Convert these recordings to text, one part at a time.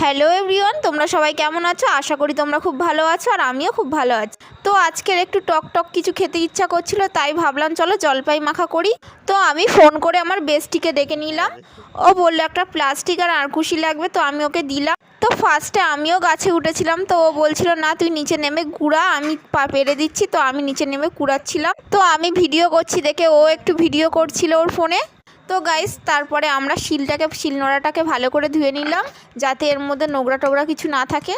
Hello everyone, তোমরা সবাই কেমন আছো? আশা করি তোমরা খুব ভালো আছো আর আমিও খুব ভালো আছি। তো আজকের একটু টক টক কিছু খেতে ইচ্ছা করছিল, তাই ভাবলাম চলো জলপাই মাখা করি। তো আমি ফোন করে আমার বেস্টিকে ডেকে নিলাম। ও বললো একটা প্লাস্টিক আর আরকুশি লাগবে, তো আমি ওকে দিলাম। তো ফার্স্টে আমিও গাছে উঠেছিলাম, তো ও বলছিল না তুই নিচে নেমে কুড়া, আমি পেরে দিচ্ছি। তো আমি নিচে নেমে কুড়াচ্ছিলাম। তো আমি ভিডিও করছি দেখে ও একটু ভিডিও করছিল ওর ফোনে। তো গাইস, তারপরে আমরা শিলনোড়াটাকে ভালো করে ধুয়ে নিলাম, যাতে এর মধ্যে নোংরা টোংরা কিছু না থাকে।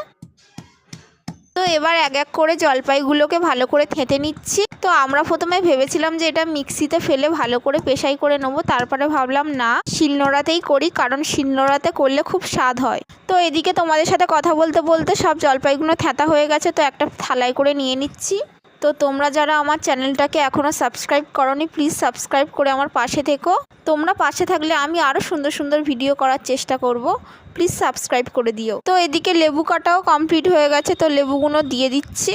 তো এবার এক এক করে জলপাইগুলোকে ভালো করে থেঁতে নিচ্ছি। তো আমরা প্রথমে ভেবেছিলাম যে এটা মিক্সিতে ফেলে ভালো করে পেশাই করে নেবো, তারপরে ভাবলাম না, শিলনোড়াতেই করি, কারণ শিলনোড়াতে করলে খুব স্বাদ হয়। তো এদিকে তোমাদের সাথে কথা বলতে বলতে সব জলপাইগুলো থেঁতা হয়ে গেছে, তো একটা থালায় করে নিয়ে নিচ্ছি। তো তোমরা যারা আমার চ্যানেলটাকে এখনও সাবস্ক্রাইব করোনি, প্লিজ সাবস্ক্রাইব করে আমার পাশে থেকো। তোমরা পাশে থাকলে আমি আরও সুন্দর সুন্দর ভিডিও করার চেষ্টা করব, প্লিজ সাবস্ক্রাইব করে দিও। তো এদিকে লেবু কাটাও কমপ্লিট হয়ে গেছে, তো লেবুগুলো দিয়ে দিচ্ছি।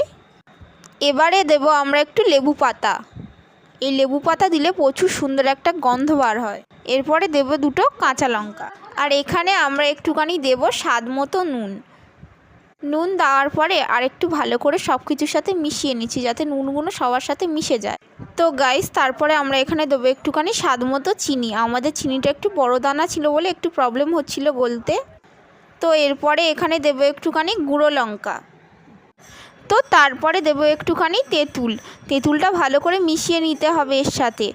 এবারে দেব আমরা একটু লেবু পাতা। এই লেবু পাতা দিলে প্রচুর সুন্দর একটা গন্ধ বার হয়। এরপরে দেব দুটো কাঁচা লঙ্কা, আর এখানে আমরা একটুখানি দেব স্বাদ মতো নুন। নুন দেওয়ার পরে আর একটু ভালো করে সব কিছুর সাথে মিশিয়ে নিচ্ছি, যাতে নুনগুলো সবার সাথে মিশে যায়। তো গাইস, তারপরে আমরা এখানে দেবো একটুখানি স্বাদ মতো চিনি। আমাদের চিনিটা একটু বড় দানা ছিল বলে একটু প্রবলেম হচ্ছিল গলতে। তো এরপরে এখানে দেবো একটুখানি গুঁড়ো লঙ্কা। তো তারপরে দেবো একটুখানি তেঁতুল। তেঁতুলটা ভালো করে মিশিয়ে নিতে হবে এর সাথে।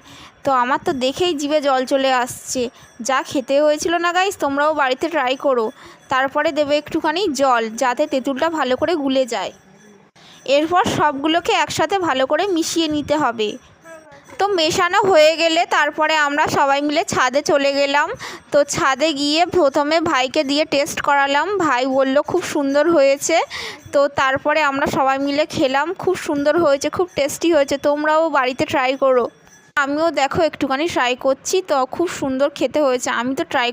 তো আমার তো দেখেই জিভে জল চলে আসছে, যা খেতে হয়েছিল না গাইস, তোমরাও বাড়িতে ট্রাই করো। তারপরে দেবো একটুখানি জল, যাতে তেঁতুলটা ভালো করে গুলে যায়। এরপর সবগুলোকে একসাথে ভালো করে মিশিয়ে নিতে হবে। তো মেশানো হয়ে গেলে তারপরে আমরা সবাই মিলে ছাদে চলে গেলাম। তো ছাদে গিয়ে প্রথমে ভাইকে দিয়ে টেস্ট করালাম, ভাই বলল খুব সুন্দর হয়েছে। তো তারপরে আমরা সবাই মিলে খেলাম, খুব সুন্দর হয়েছে, খুব টেস্টি হয়েছে। তোমরাও বাড়িতে ট্রাই করো। আমিও দেখো একটুখানি ট্রাই করছি, তো খুব সুন্দর খেতে হয়েছে। আমি তো ট্রাই